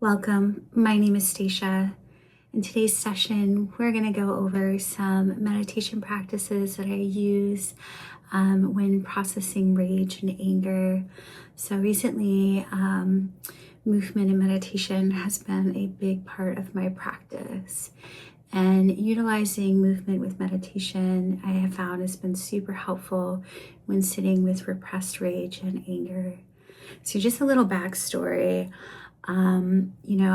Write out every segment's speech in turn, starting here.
Welcome. My name is Stacia. In today's session, we're going to go over some meditation practices that I use when processing rage and anger. So recently, movement and meditation has been a big part of my practice. And utilizing movement with meditation, I have found has been super helpful when sitting with repressed rage and anger. So just a little backstory.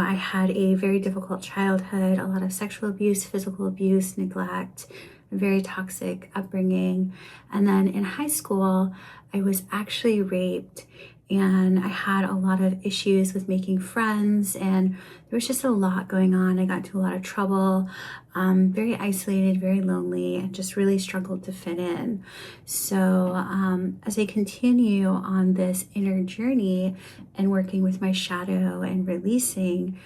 I had a very difficult childhood, a lot of sexual abuse, physical abuse, neglect, a very toxic upbringing. And then in high school, I was actually raped, and I had a lot of issues with making friends, and there was just a lot going on. I got into a lot of trouble, very isolated, very lonely, and just really struggled to fit in. So as I continue on this inner journey and working with my shadow and releasing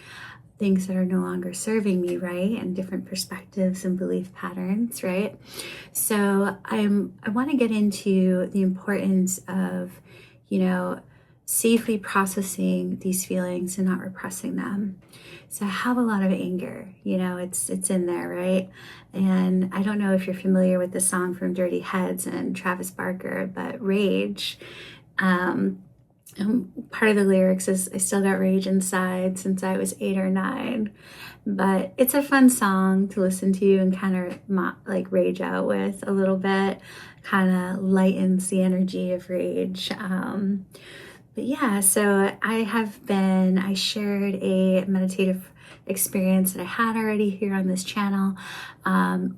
things that are no longer serving me, right? And different perspectives and belief patterns, right? So I want to get into the importance of, safely processing these feelings and not repressing them. So I have a lot of anger, it's in there, right? And I don't know if you're familiar with the song from Dirty Heads and Travis Barker, but Rage, part of the lyrics is I still got rage inside since I was 8 or 9. But it's a fun song to listen to and kind of like rage out with a little bit, kind of lightens the energy of rage. But yeah, so I shared a meditative experience that I had already here on this channel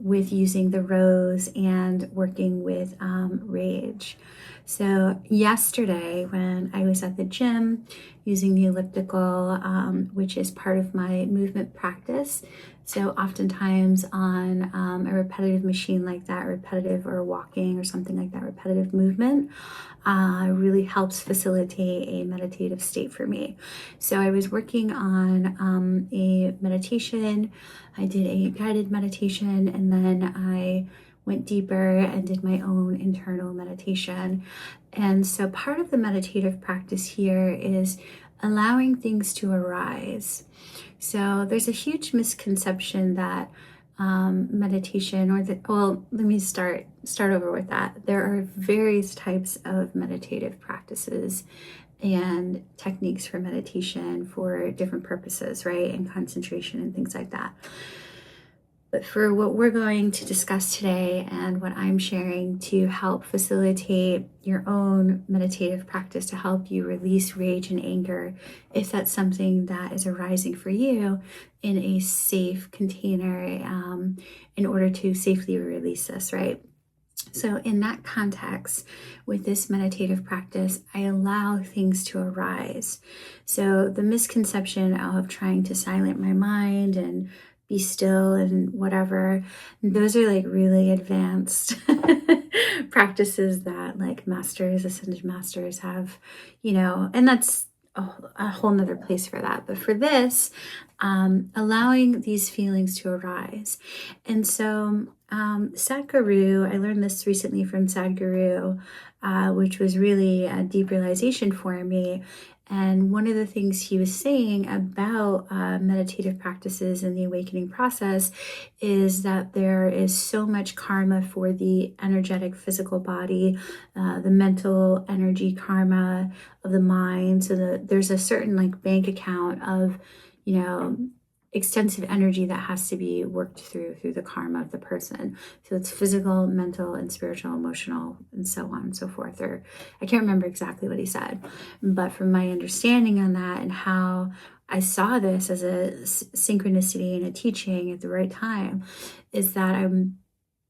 with using the rose and working with rage. So yesterday when I was at the gym using the elliptical, which is part of my movement practice. So oftentimes on a repetitive machine like that, repetitive or walking or something like that, repetitive movement really helps facilitate a meditative state for me. So I was working on a meditation. I did a guided meditation, and then I went deeper and did my own internal meditation. And so part of the meditative practice here is allowing things to arise. So there's a huge misconception that meditation let me start over with that. There are various types of meditative practices and techniques for meditation for different purposes, right? And concentration and things like that. But for what we're going to discuss today and what I'm sharing to help facilitate your own meditative practice to help you release rage and anger, if that's something that is arising for you in a safe container, in order to safely release this, right? So in that context, with this meditative practice, I allow things to arise. So the misconception of trying to silence my mind and be still and whatever, those are like really advanced practices that like ascended masters have, and that's a whole nother place for that. But for this, allowing these feelings to arise. And so Sadhguru, I learned this recently from Sadhguru, which was really a deep realization for me. And one of the things he was saying about meditative practices and the awakening process is that there is so much karma for the energetic physical body, the mental energy karma of the mind. So there's a certain like bank account of, extensive energy that has to be worked through the karma of the person. So it's physical, mental, and spiritual, emotional, and so on and so forth. Or I can't remember exactly what he said, but from my understanding on that and how I saw this as a synchronicity and a teaching at the right time, is that I'm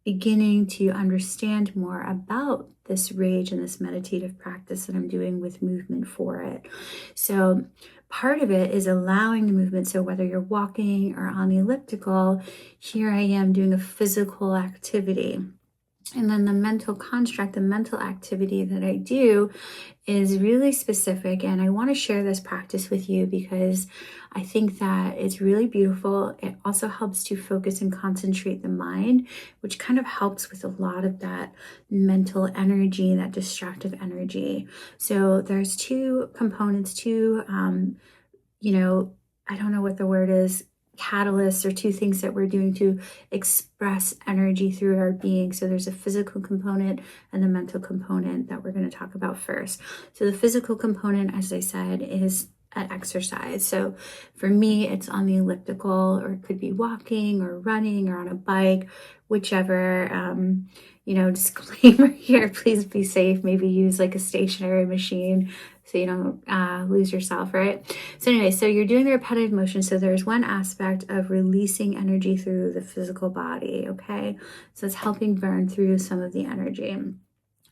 beginning to understand more about this rage and this meditative practice that I'm doing with movement for it. So part of it is allowing the movement. So whether you're walking or on the elliptical, here I am doing a physical activity. And then the mental construct, the mental activity that I do is really specific. And I want to share this practice with you because I think that it's really beautiful. It also helps to focus and concentrate the mind, which kind of helps with a lot of that mental energy, that distractive energy. So there's two components to, I don't know what the word is, catalysts, or two things that we're doing to express energy through our being. So there's a physical component and a mental component that we're going to talk about first. So the physical component, as I said, is at exercise. So for me, it's on the elliptical, or it could be walking or running or on a bike, whichever. Disclaimer here, please be safe. Maybe use like a stationary machine so you don't lose yourself, right? So anyway, so you're doing the repetitive motion. So there's one aspect of releasing energy through the physical body, okay? So it's helping burn through some of the energy. And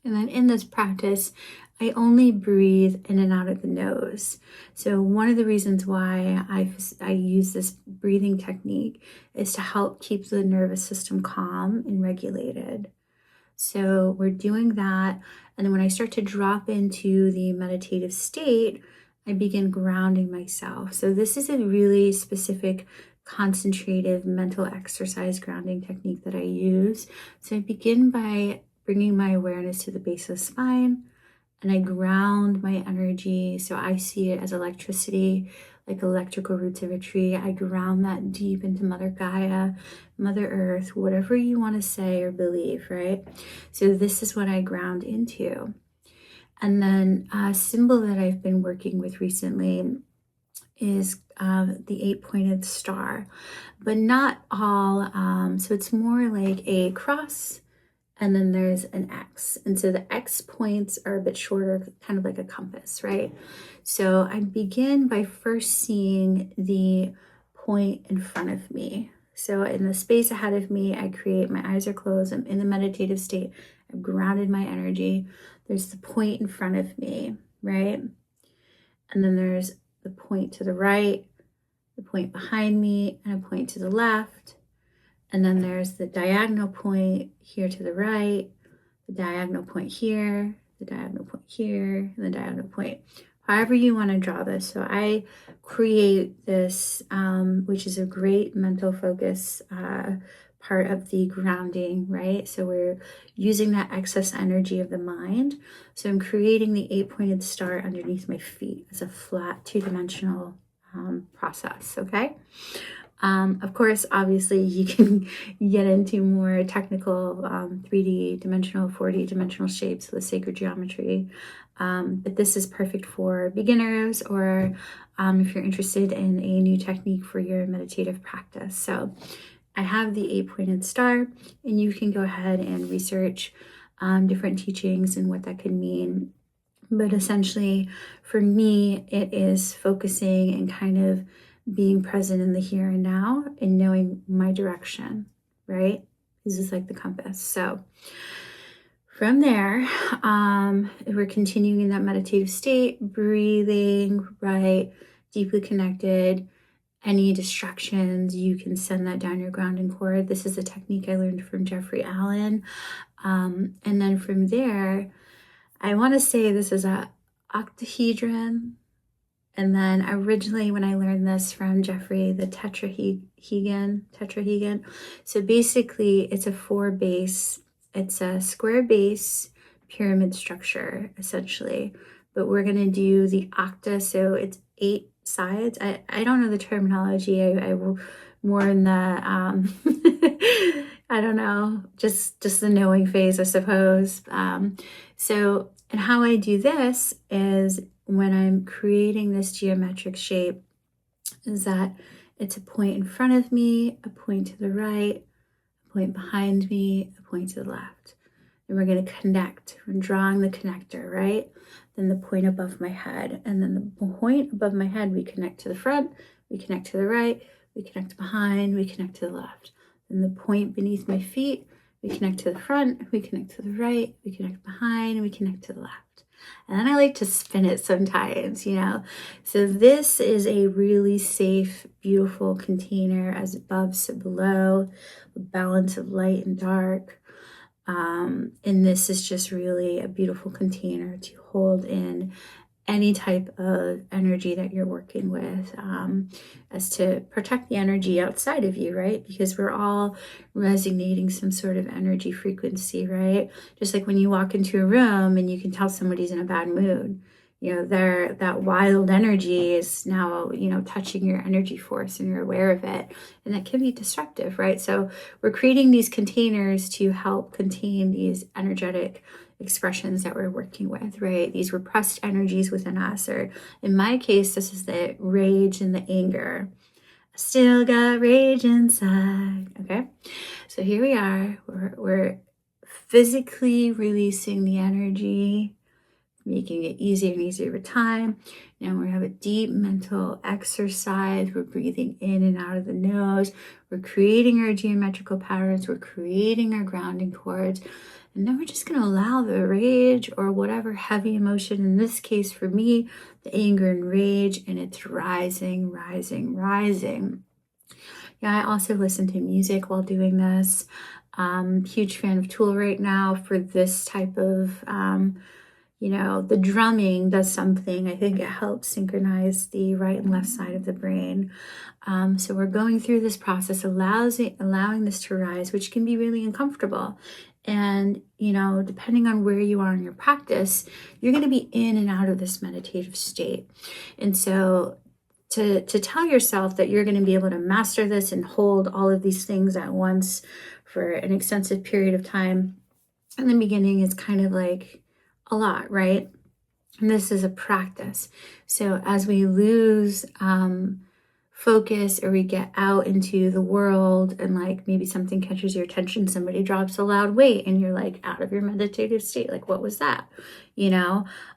then in this practice, I only breathe in and out of the nose. So one of the reasons why I use this breathing technique is to help keep the nervous system calm and regulated. So we're doing that. And then when I start to drop into the meditative state, I begin grounding myself. So this is a really specific, concentrative mental exercise grounding technique that I use. So I begin by bringing my awareness to the base of the spine, and I ground my energy. So I see it as electricity, like electrical roots of a tree. I ground that deep into Mother Gaia, Mother Earth, whatever you want to say or believe, right? So this is what I ground into. And then a symbol that I've been working with recently is the 8-pointed star, but not all. So it's more like a cross, and then there's an X. And so the X points are a bit shorter, kind of like a compass, right? So I begin by first seeing the point in front of me. So in the space ahead of me, I create, my eyes are closed, I'm in the meditative state, I've grounded my energy. There's the point in front of me, right? And then there's the point to the right, the point behind me, and a point to the left. And then there's the diagonal point here to the right, the diagonal point here, the diagonal point here, and the diagonal point. However you want to draw this. So I create this, which is a great mental focus part of the grounding, right? So we're using that excess energy of the mind. So I'm creating the 8-pointed star underneath my feet as a flat 2-dimensional process, okay? Of course, obviously, you can get into more technical 3D dimensional, 4D dimensional shapes with sacred geometry. But this is perfect for beginners, or if you're interested in a new technique for your meditative practice. So I have the 8-pointed star, and you can go ahead and research different teachings and what that could mean. But essentially, for me, it is focusing and kind of being present in the here and now and knowing my direction, right? This is like the compass. So from there, we're continuing in that meditative state, breathing, right? Deeply connected. Any distractions, you can send that down your grounding cord. This is a technique I learned from Jeffrey Allen. And then from there, I want to say this is a octahedron. And then originally when I learned this from Jeffrey, the tetrahedron. So basically it's a 4-base, it's a square base pyramid structure essentially, but we're going to do the octa. So it's 8 sides. I don't know the terminology. I more in the, I don't know, just the knowing phase, I suppose. So, and how I do this is when I'm creating this geometric shape is that it's a point in front of me, a point to the right, a point behind me, a point to the left. And we're going to connect. We're drawing the connector, right? Then the point above my head. And then the point above my head, we connect to the front, we connect to the right, we connect behind, we connect to the left. Then the point beneath my feet, we connect to the front, we connect to the right, we connect behind, and we connect to the left. And then I like to spin it sometimes, you know. So this is a really safe, beautiful container as above, so below, a balance of light and dark. And this is just really a beautiful container to hold in any type of energy that you're working with, as to protect the energy outside of you, right? Because we're all resonating some sort of energy frequency, right? Just like when you walk into a room and you can tell somebody's in a bad mood, that wild energy is now, touching your energy force and you're aware of it. And that can be destructive, right? So we're creating these containers to help contain these energetic expressions that we're working with, right? These repressed energies within us, or in my case, this is the rage and the anger. I still got rage inside. Okay. So here we are. We're physically releasing the energy, making it easier and easier with time. Now we have a deep mental exercise. We're breathing in and out of the nose. We're creating our geometrical patterns. We're creating our grounding cords. And then we're just going to allow the rage or whatever heavy emotion, in this case for me, the anger and rage, and it's rising, rising, rising. Yeah, I also listen to music while doing this. Huge fan of Tool right now for this type of the drumming does something. I think it helps synchronize the right and left side of the brain. So we're going through this process, allowing this to rise, which can be really uncomfortable. And, depending on where you are in your practice, you're going to be in and out of this meditative state. And so to tell yourself that you're going to be able to master this and hold all of these things at once for an extensive period of time in the beginning is kind of like a lot, right? And this is a practice. So as we lose focus, or we get out into the world and like maybe something catches your attention, somebody drops a loud weight and you're like out of your meditative state, like what was that?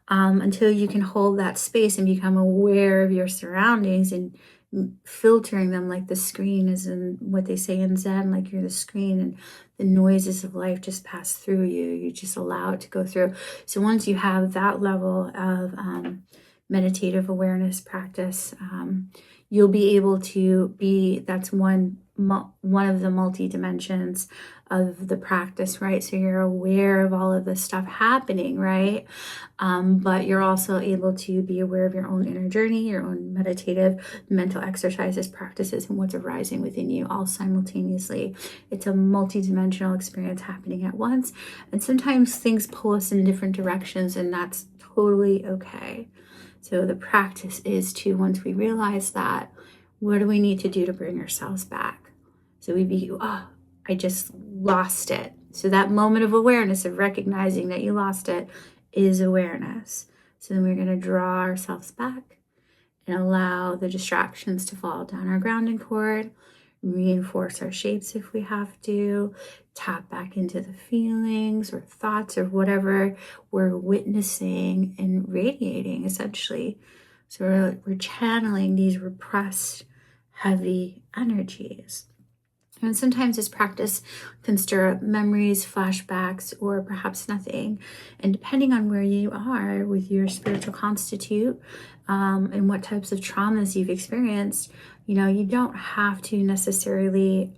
Until you can hold that space and become aware of your surroundings and filtering them, like the screen is in what they say in Zen, like you're the screen and the noises of life just pass through you. You just allow it to go through. So once you have that level of meditative awareness practice, you'll be able to that's one of the multi-dimensions of the practice, right? So you're aware of all of this stuff happening, right? But you're also able to be aware of your own inner journey, your own meditative mental exercises, practices, and what's arising within you all simultaneously. It's a multi-dimensional experience happening at once. And sometimes things pull us in different directions, and that's totally okay. So the practice is to, once we realize that, what do we need to do to bring ourselves back? So I just lost it. So that moment of awareness of recognizing that you lost it is awareness. So then we're going to draw ourselves back and allow the distractions to fall down our grounding cord, reinforce our shapes if we have to, tap back into the feelings or thoughts or whatever we're witnessing and radiating, essentially. So we're channeling these repressed, heavy energies. And sometimes this practice can stir up memories, flashbacks, or perhaps nothing. And depending on where you are with your spiritual constitute and what types of traumas you've experienced, you don't have to necessarily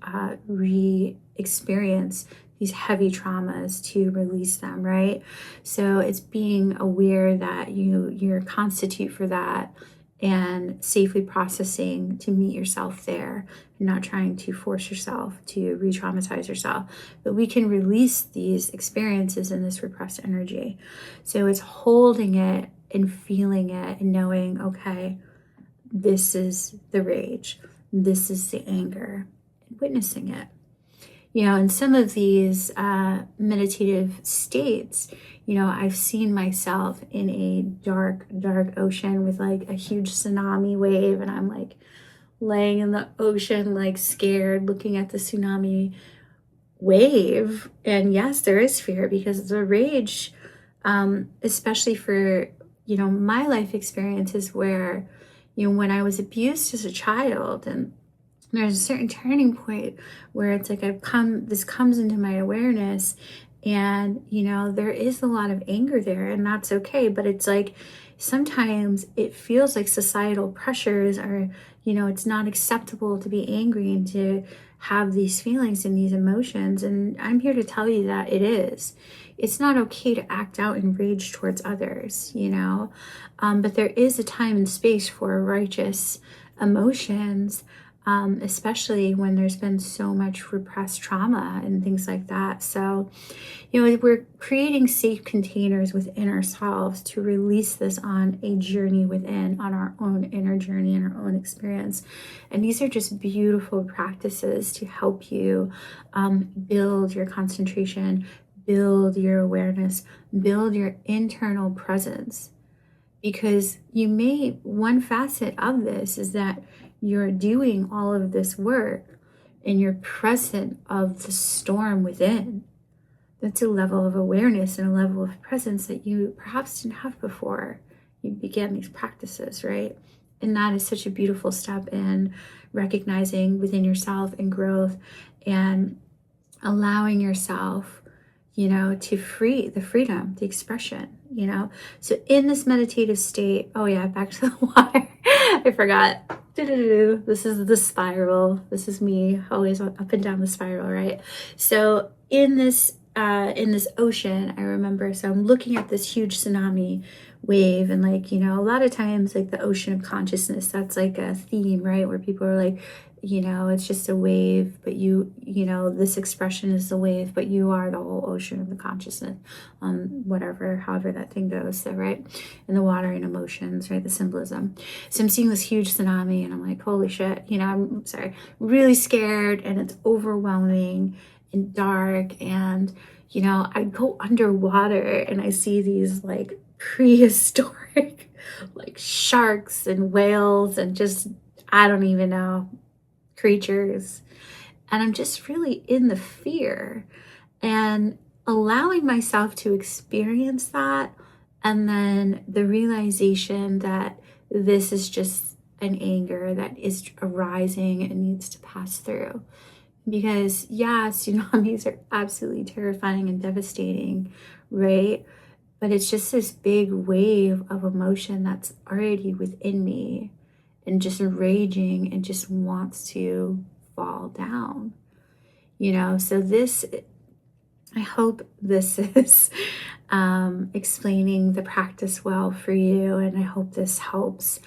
re-experience these heavy traumas to release them, right? So it's being aware that you're constitute for that and safely processing to meet yourself there, and not trying to force yourself to re-traumatize yourself. But we can release these experiences in this repressed energy. So it's holding it and feeling it and knowing, okay, this is the rage, this is the anger, and witnessing it. In some of these meditative states, I've seen myself in a dark, dark ocean with like a huge tsunami wave, and I'm like laying in the ocean, like scared, looking at the tsunami wave. And yes, there is fear because the rage, especially for, my life experiences where, when I was abused as a child, and there's a certain turning point where it's like this comes into my awareness, and there is a lot of anger there, and that's okay. But it's like sometimes it feels like societal pressures are, it's not acceptable to be angry and to have these feelings and these emotions. And I'm here to tell you that it is. It's not okay to act out in rage towards others, but there is a time and space for righteous emotions. especially when there's been so much repressed trauma and things like that. So, we're creating safe containers within ourselves to release this on a journey within, on our own inner journey and our own experience. And these are just beautiful practices to help you build your concentration, build your awareness, build your internal presence. Because one facet of this is that you're doing all of this work and you're present of the storm within. That's a level of awareness and a level of presence that you perhaps didn't have before you began these practices, right? And that is such a beautiful step in recognizing within yourself and growth and allowing yourself, to freedom, the expression, So in this meditative state, oh yeah, back to the water. I forgot. This is the spiral. This is me always up and down the spiral, right? So in this ocean, I remember, so I'm looking at this huge tsunami wave, and a lot of times, like the ocean of consciousness, that's like a theme, right? Where people are like, it's just a wave, but this expression is the wave, but you are the whole ocean of the consciousness, however that thing goes, so, right? And the water and emotions, right? The symbolism. So I'm seeing this huge tsunami and I'm like, holy shit, I'm really scared, and it's overwhelming and dark, and I go underwater and I see these like prehistoric like sharks and whales and just, I don't even know, creatures, and I'm just really in the fear and allowing myself to experience that, and then the realization that this is just an anger that is arising and needs to pass through. Because tsunamis are absolutely terrifying and devastating, right? But it's just this big wave of emotion that's already within me and just raging and just wants to fall down, So I hope this is explaining the practice well for you, and I hope this helps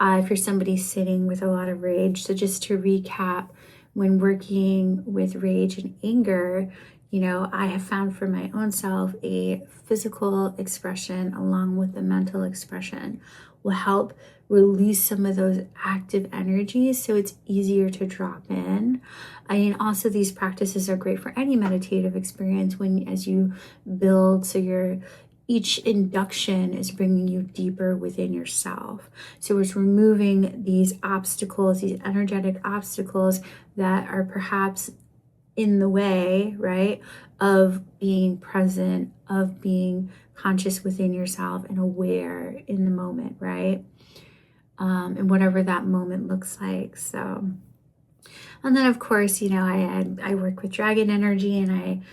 if you're somebody sitting with a lot of rage. So just to recap, when working with rage and anger, I have found for my own self a physical expression along with the mental expression will help release some of those active energies so it's easier to drop in. Also these practices are great for any meditative experience as you build, so each induction is bringing you deeper within yourself. So it's removing these obstacles, these energetic obstacles that are perhaps in the way, right, of being present, of being conscious within yourself and aware in the moment, right? And whatever that moment looks like. So, and then of course, I work with dragon energy, and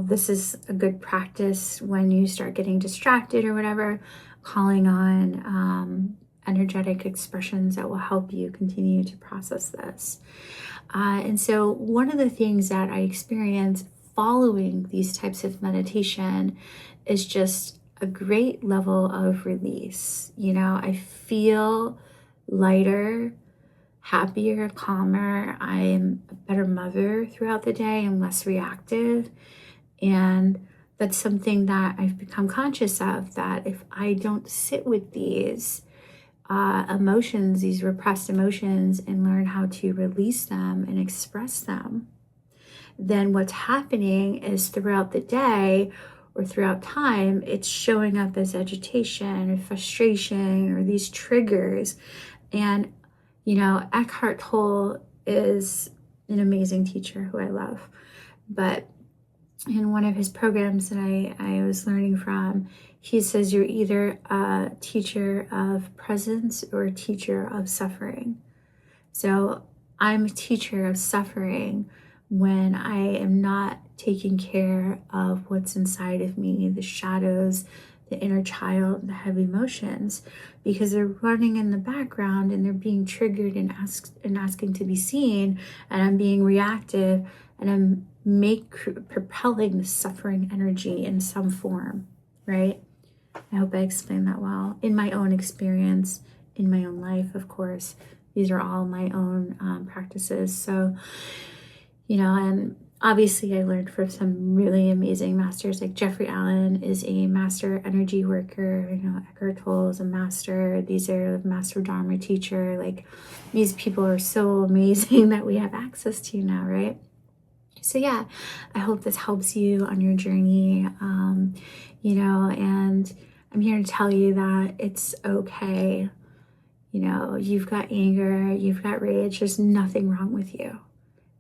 this is a good practice when you start getting distracted or whatever, calling on energetic expressions that will help you continue to process this. And so one of the things that I experience following these types of meditation is just a great level of release. I feel lighter, happier, calmer. I'm a better mother throughout the day. I'm less reactive. And that's something that I've become conscious of, that if I don't sit with these emotions, these repressed emotions, and learn how to release them and express them, then what's happening is throughout the day or throughout time, it's showing up as agitation or frustration or these triggers. And, Eckhart Tolle is an amazing teacher who I love. But in one of his programs that I was learning from, he says you're either a teacher of presence or a teacher of suffering. So I'm a teacher of suffering when I am not taking care of what's inside of me, the shadows, the inner child, the heavy emotions, because they're running in the background and they're being triggered and asking to be seen, and I'm being reactive, and I'm propelling the suffering energy in some form, right? I hope I explained that well in my own experience, in my own life, of course, These are all my own practices. So, and obviously I learned from some really amazing masters. Like Jeffrey Allen is a master energy worker. Eckhart Tolle is a master. These are the master Dharma teacher. Like, these people are so amazing that we have access to now, right? So yeah, I hope this helps you on your journey, and I'm here to tell you that it's okay. You've got anger, you've got rage, there's nothing wrong with you.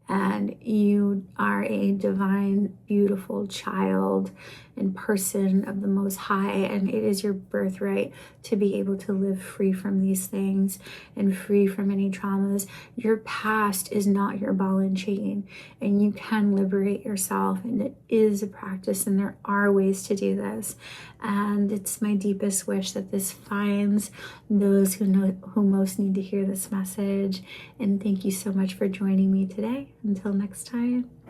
And you are a divine, beautiful child and person of the Most High. And it is your birthright to be able to live free from these things and free from any traumas. Your past is not your ball and chain, and you can liberate yourself. And it is a practice, and there are ways to do this. And it's my deepest wish that this finds those who most need to hear this message. And thank you so much for joining me today. Until next time.